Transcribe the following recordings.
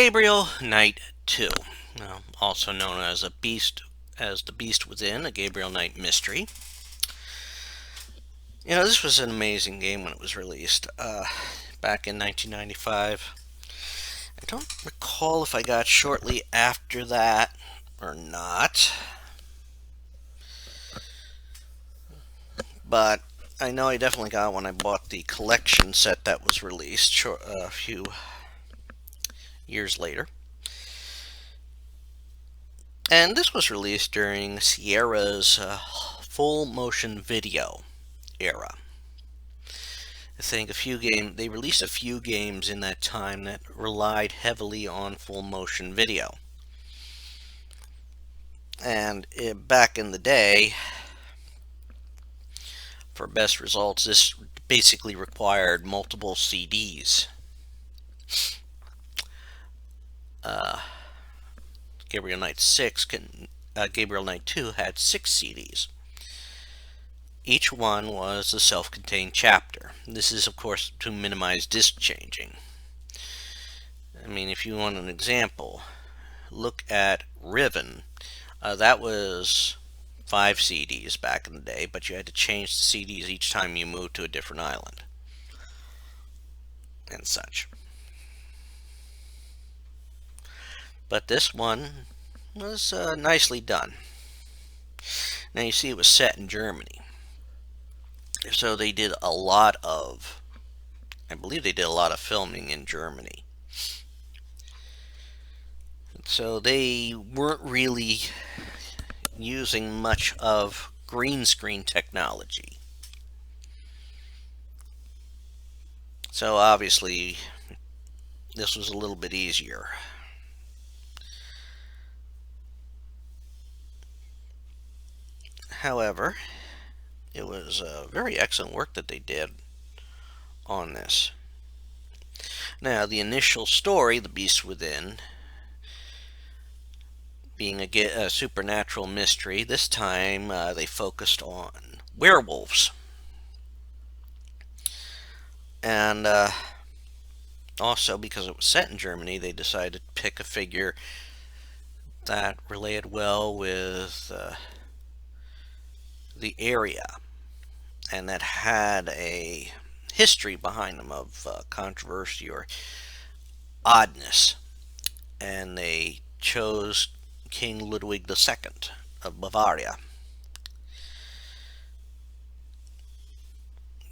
Gabriel Knight 2, also known as The Beast Within, a Gabriel Knight mystery. This was an amazing game when it was released back in 1995. I don't recall if I got shortly after that or not, but I know I definitely got when I bought the collection set that was released a few years later. And this was released during Sierra's full motion video era. I think they released a few games in that time that relied heavily on full motion video. And back in the day, for best results, this basically required multiple CDs. Gabriel Knight 2 had 6 CDs. Each one was a self-contained chapter. This is, of course, to minimize disk changing. I mean, if you want an example, look at Riven. That was 5 CDs back in the day, but you had to change the CDs each time you moved to a different island and such. But this one was nicely done. Now you see it was set in Germany. So they did a lot of, I believe they did a lot of filming in Germany. So they weren't really using much of green screen technology. So obviously this was a little bit easier. However, it was very excellent work that they did on this. Now, the initial story, The Beast Within, being a supernatural mystery, this time they focused on werewolves. And also, because it was set in Germany, they decided to pick a figure that related well with the area, and that had a history behind them of controversy or oddness. And they chose King Ludwig II of Bavaria.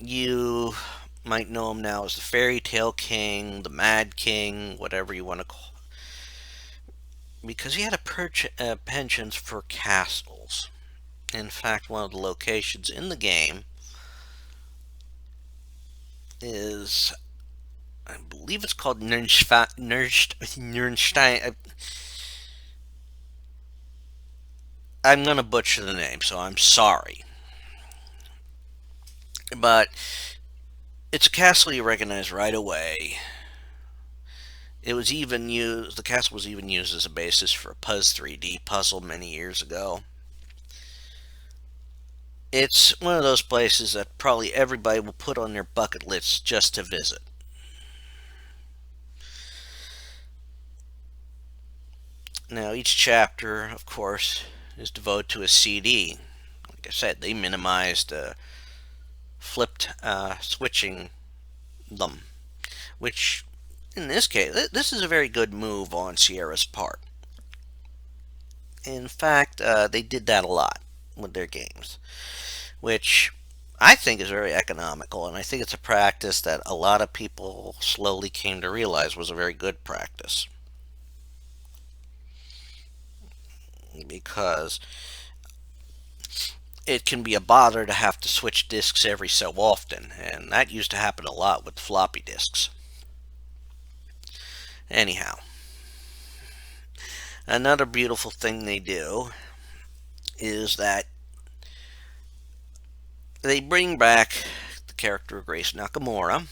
You might know him now as the Fairy Tale King, the Mad King, whatever you want to call it, because he had a penchant for castles. In fact, one of the locations in the game is, I believe it's called Nernstein. I'm going to butcher the name, so I'm sorry. But it's a castle you recognize right away. It was even used, the castle was even used as a basis for a Puzz 3D puzzle many years ago. It's one of those places that probably everybody will put on their bucket list just to visit. Now, each chapter, of course, is devoted to a CD. Like I said, they minimized flipped switching them, which in this case, this is a very good move on Sierra's part. In fact, they did that a lot with their games, which I think is very economical, and I think it's a practice that a lot of people slowly came to realize was a very good practice. Because it can be a bother to have to switch disks every so often, and that used to happen a lot with floppy disks. Anyhow, another beautiful thing they do is that they bring back the character of Grace Nakamura.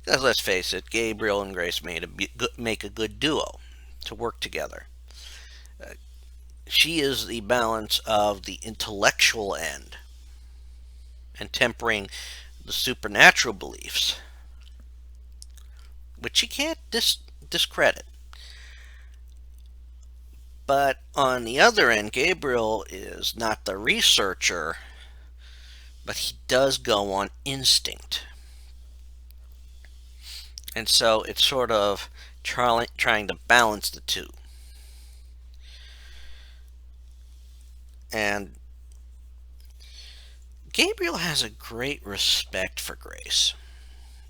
Because let's face it, Gabriel and Grace make a good duo to work together. She is the balance of the intellectual end and tempering the supernatural beliefs which you can't discredit. But on the other end, Gabriel is not the researcher, but he does go on instinct. And so it's sort of trying to balance the two. And Gabriel has a great respect for Grace.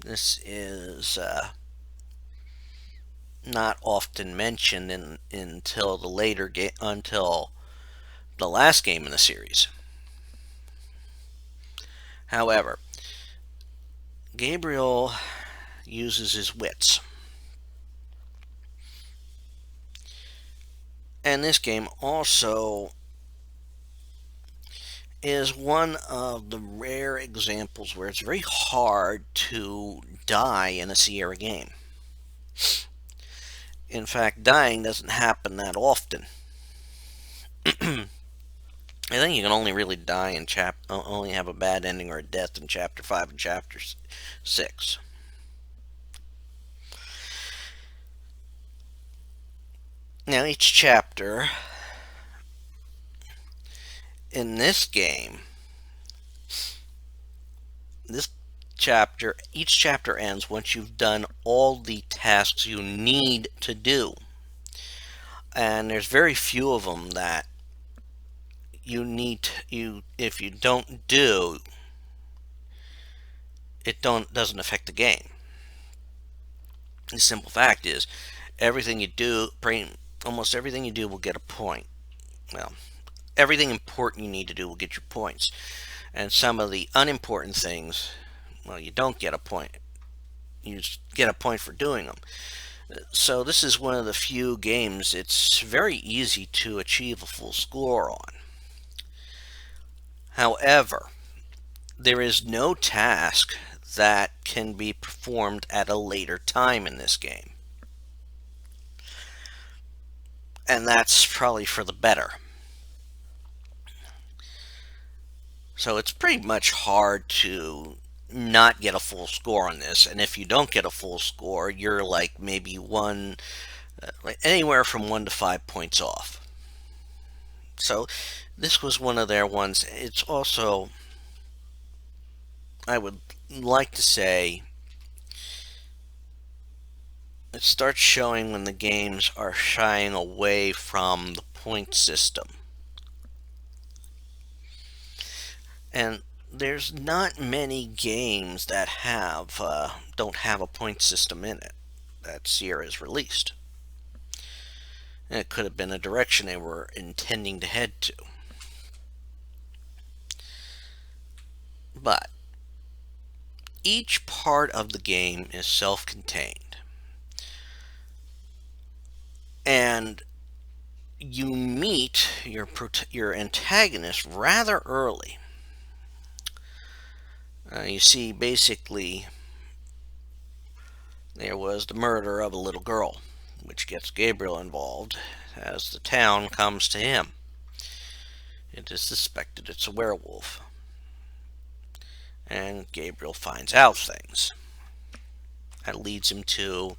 This is not often mentioned until until the last game in the series. However, Gabriel uses his wits. And this game also is one of the rare examples where it's very hard to die in a Sierra game. In fact, dying doesn't happen that often. I think you can only really die in only have a bad ending or a death in Chapter 5 and Chapter 6. Now, each chapter in this game, each chapter ends once you've done all the tasks you need to do. And there's very few of them that if you don't do, it doesn't affect the game. The simple fact is, almost everything you do will get a point. Well, everything important you need to do will get your points. And some of the unimportant things, well, you don't get a point. You just get a point for doing them. So this is one of the few games it's very easy to achieve a full score on. However, there is no task that can be performed at a later time in this game. And that's probably for the better. So it's pretty much hard to not get a full score on this. And if you don't get a full score, you're like maybe anywhere from 1 to 5 points off. So this was one of their ones. It's also, I would like to say, it starts showing when the games are shying away from the point system. And there's not many games that don't have a point system in it that Sierra's released. And it could have been a direction they were intending to head to. But each part of the game is self-contained. And you meet your antagonist rather early. You see, basically, there was the murder of a little girl, which gets Gabriel involved as the town comes to him. It is suspected it's a werewolf. And Gabriel finds out things. That leads him to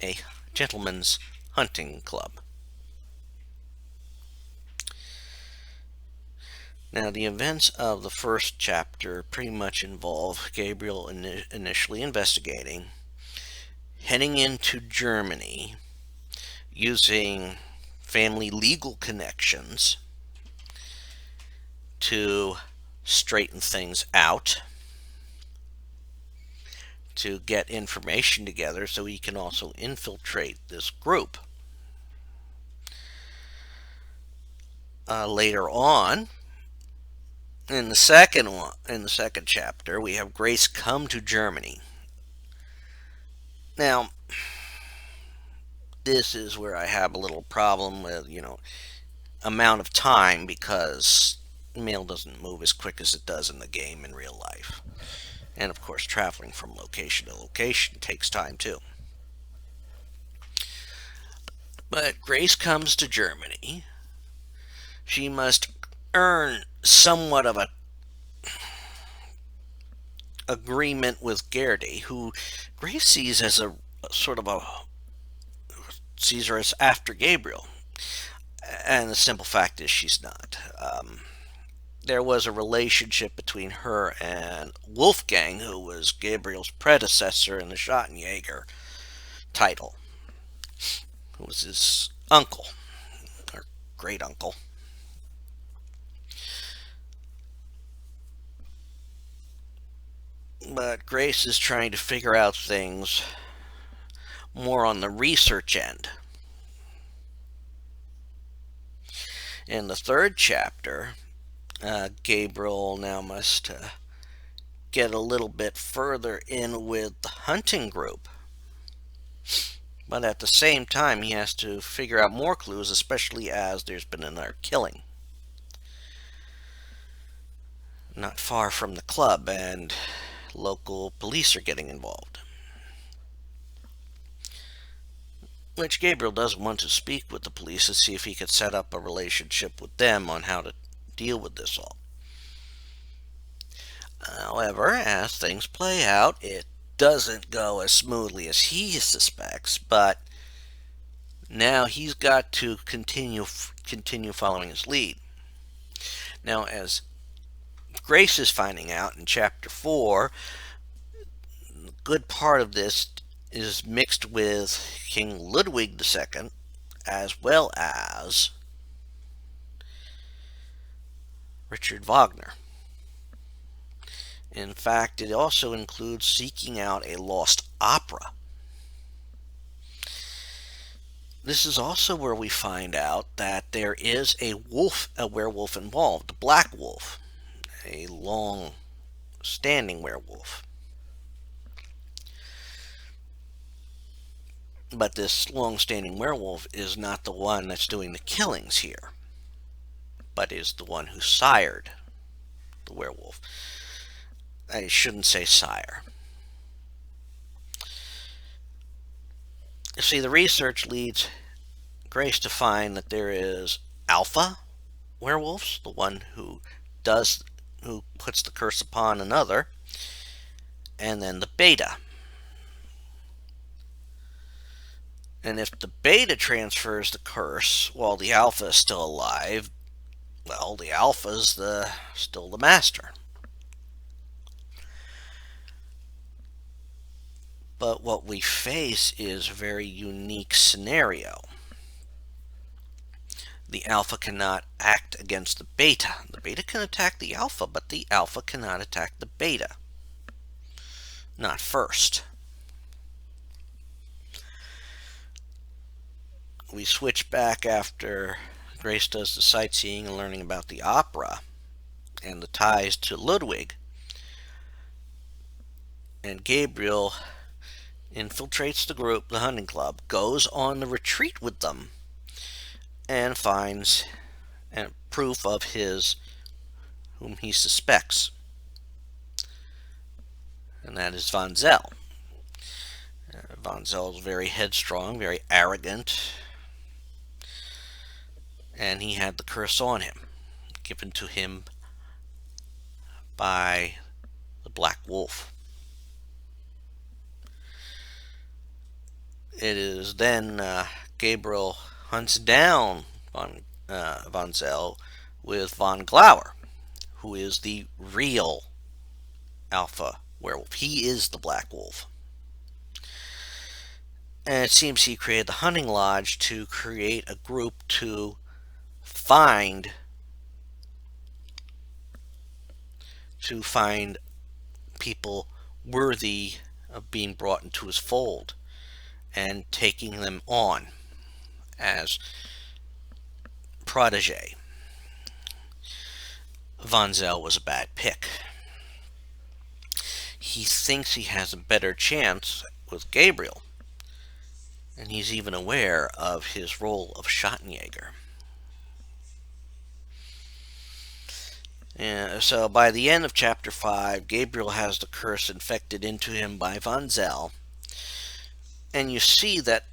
a gentleman's hunting club. Now, the events of the first chapter pretty much involve Gabriel initially investigating, heading into Germany, using family legal connections to straighten things out, to get information together so he can also infiltrate this group. Later on, in the second chapter, we have Grace come to Germany. Now, this is where I have a little problem with, amount of time, because mail doesn't move as quick as it does in the game in real life. And of course, traveling from location to location takes time too. But Grace comes to Germany. She must earn somewhat of agreement with Garrity, who Grace sees as a sort of a sees her as after Gabriel, and the simple fact is she's not. There was a relationship between her and Wolfgang, who was Gabriel's predecessor in the Schottenjäger title, who was his uncle, or great uncle. But Grace is trying to figure out things more on the research end. In the third chapter, Gabriel now must get a little bit further in with the hunting group. But at the same time, he has to figure out more clues, especially as there's been another killing not far from the club, and local police are getting involved. Which Gabriel doesn't want to speak with the police to see if he could set up a relationship with them on how to deal with this all. However, as things play out, it doesn't go as smoothly as he suspects, but now he's got to continue following his lead. Now, as Grace is finding out in chapter 4, a good part of this is mixed with King Ludwig II, as well as Richard Wagner. In fact, it also includes seeking out a lost opera. This is also where we find out that there is a werewolf involved, a black wolf, a long-standing werewolf. But this long-standing werewolf is not the one that's doing the killings here, but is the one who sired the werewolf. I shouldn't say sire. You see, the research leads Grace to find that there is alpha werewolves, the one who puts the curse upon another, and then the beta. And if the beta transfers the curse while the alpha is still alive, well, the alpha's still the master. But what we face is a very unique scenario. The alpha cannot act against the beta. The beta can attack the alpha, but the alpha cannot attack the beta. Not first. We switch back after Grace does the sightseeing and learning about the opera and the ties to Ludwig. And Gabriel infiltrates the group, the hunting club, goes on the retreat with them, and finds proof of whom he suspects. And that is Von Zell. Von Zell is very headstrong, very arrogant, and he had the curse on him, given to him by the Black Wolf. It is then Gabriel hunts down Von Zell with Von Glauer, who is the real alpha werewolf. He is the Black Wolf. And it seems he created the hunting lodge to create a group to find people worthy of being brought into his fold and taking them on as protege. Von Zell was a bad pick. He thinks he has a better chance with Gabriel, and he's even aware of his role of Schottenjäger. So by the end of chapter 5, Gabriel has the curse infected into him by Von Zell, and you see that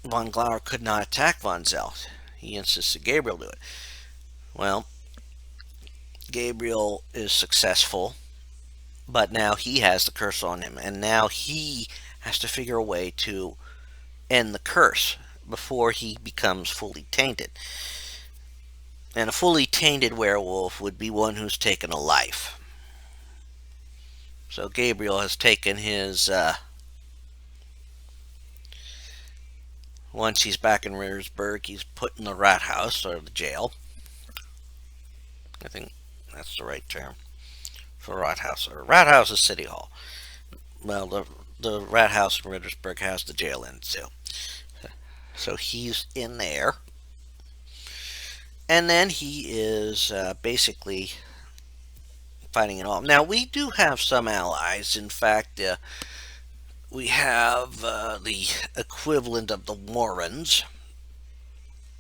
Von Glauer could not attack Von Zell. He insisted Gabriel do it. Well, Gabriel is successful, but now he has the curse on him, and now he has to figure a way to end the curse before he becomes fully tainted. And a fully tainted werewolf would be one who's taken a life. So Gabriel has taken his, once he's back in Retrospective, he's put in the rat house, or the jail. I think that's the right term for rat house. Or rat house is City Hall. Well, the rat house in Retrospective has the jail in it too. So he's in there. And then he is basically fighting it off. Now, we do have some allies. In fact, we have the equivalent of the Warrens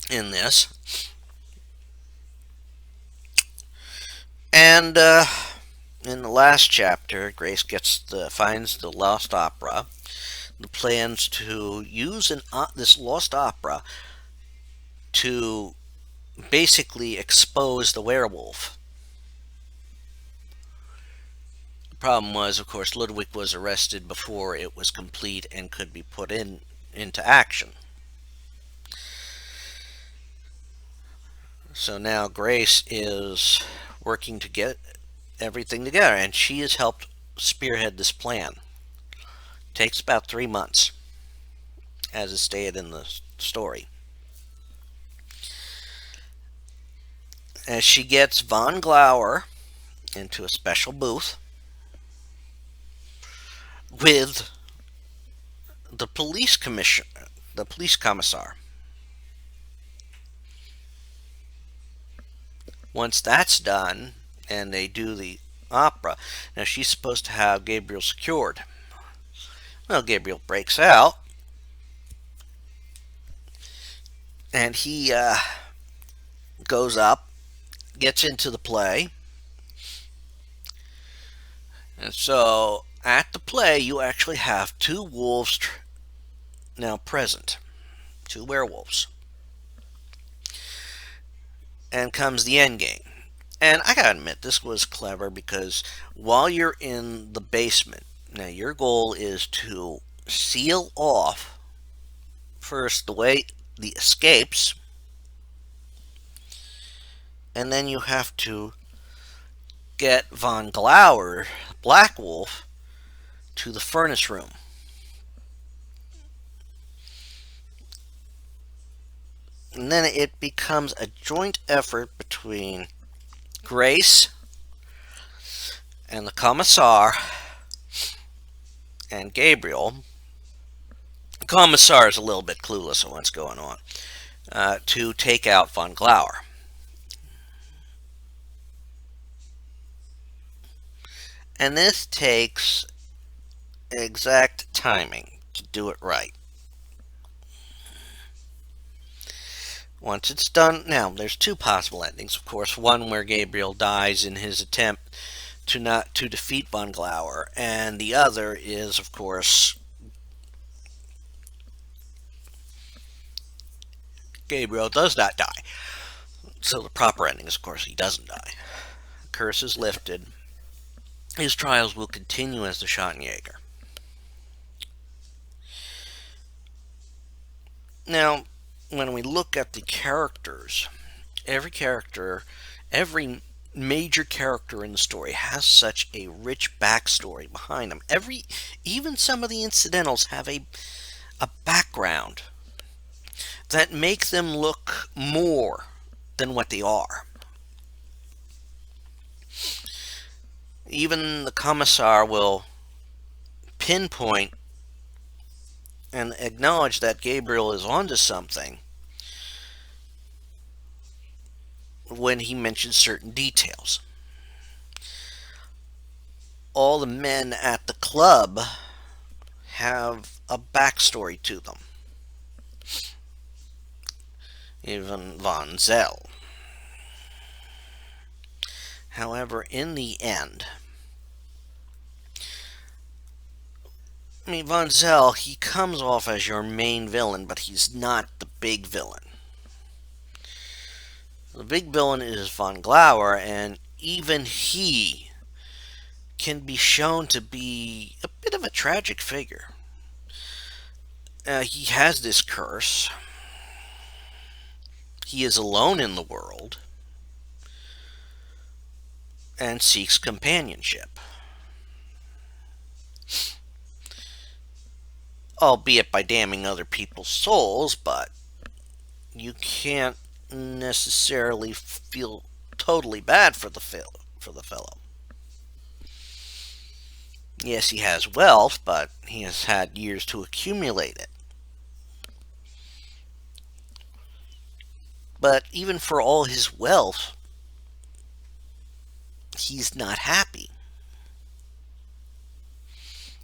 in this. And in the last chapter, Grace finds the lost opera. The plans to use this lost opera to basically expose the werewolf. The problem was, of course, Ludwig was arrested before it was complete and could be put into action. So now Grace is working to get everything together, and she has helped spearhead this plan. It takes about 3 months, as is stated in the story. As she gets von Glauer into a special booth with the police commissioner, the police commissar. Once that's done, and they do the opera, now she's supposed to have Gabriel secured. Well, Gabriel breaks out, and he goes up, gets into the play. And so at the play, you actually have 2 wolves now present, 2 werewolves. And comes the end game. And I gotta admit, this was clever, because while you're in the basement, now your goal is to seal off first the escapes, and then you have to get von Glauer, Black Wolf, to the furnace room. And then it becomes a joint effort between Grace and the Commissar and Gabriel. The Commissar is a little bit clueless on what's going on, to take out von Glauer. And this takes exact timing to do it right. Once it's done, now there's 2 possible endings, of course. One where Gabriel dies in his attempt to defeat von Glauer, and the other is, of course, Gabriel does not die. So the proper ending is, of course, he doesn't die. The curse is lifted. His trials will continue as the Schottenjäger. Now, when we look at the characters, every major character in the story has such a rich backstory behind them. Even some of the incidentals have a background that make them look more than what they are. Even the Commissar will pinpoint and acknowledge that Gabriel is onto something when he mentions certain details. All the men at the club have a backstory to them. Even von Zell. However, in the end, von Zell, he comes off as your main villain, but he's not the big villain. The big villain is von Glauer, and even he can be shown to be a bit of a tragic figure. He has this curse. He is alone in the world and seeks companionship, albeit by damning other people's souls, but you can't necessarily feel totally bad for the fellow. Yes, he has wealth, but he has had years to accumulate it. But even for all his wealth, he's not happy.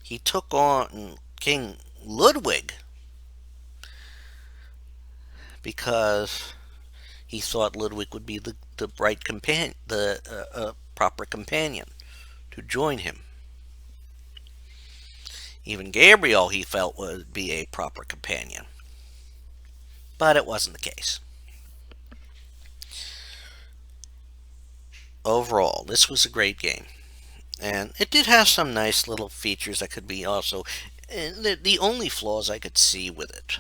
He took on King Ludwig because he thought Ludwig would be the right companion, the proper companion to join him. Even Gabriel he felt would be a proper companion, but it wasn't the case. Overall, this was a great game, and it did have some nice little features that could be also. The only flaws I could see with it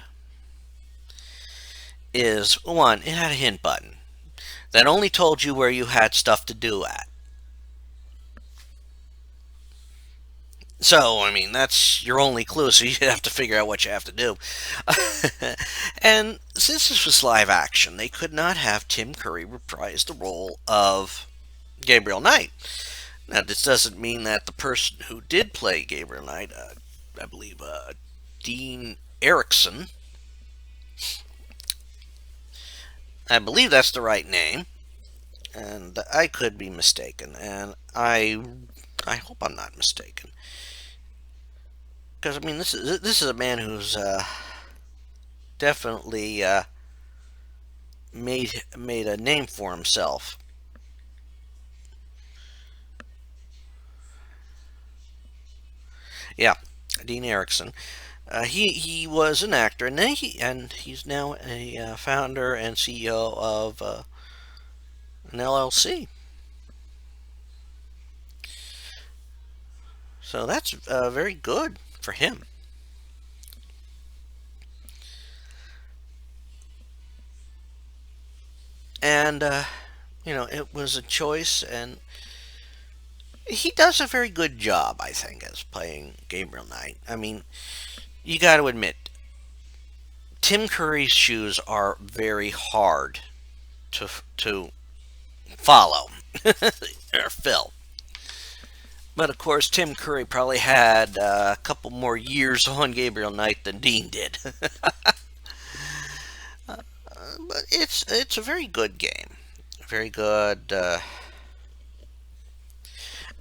is, one, it had a hint button that only told you where you had stuff to do at. So, I mean, that's your only clue, so you have to figure out what you have to do. And since this was live action, they could not have Tim Curry reprise the role of Gabriel Knight. Now, this doesn't mean that the person who did play Gabriel Knight, I believe Dean Erickson, I believe that's the right name, and I could be mistaken, and I hope I'm not mistaken, because I mean this is a man who's definitely made a name for himself. Yeah, Dean Erickson. He was an actor, and he's now a founder and CEO of an LLC. So that's very good for him. And it was a choice, and he does a very good job, I think, as playing Gabriel Knight. I mean, you got to admit, Tim Curry's shoes are very hard to follow or fill. But of course, Tim Curry probably had a couple more years on Gabriel Knight than Dean did. But it's a very good game, very good,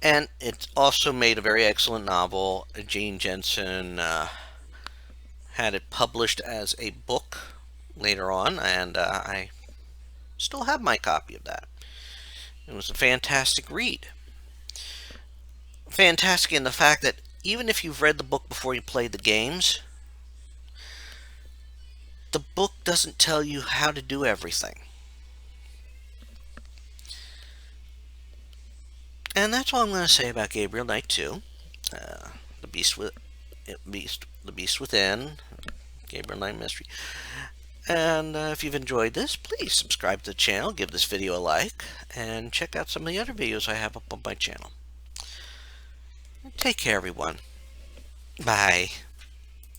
and it also made a very excellent novel. Gene Jensen had it published as a book later on, and I still have my copy of that. It was a fantastic read. Fantastic in the fact that even if you've read the book before you played the games, the book doesn't tell you how to do everything. And that's all I'm going to say about Gabriel Knight 2. The Beast Within, Gabriel Knight Mystery. And if you've enjoyed this, please subscribe to the channel, give this video a like, and check out some of the other videos I have up on my channel. Take care, everyone. Bye.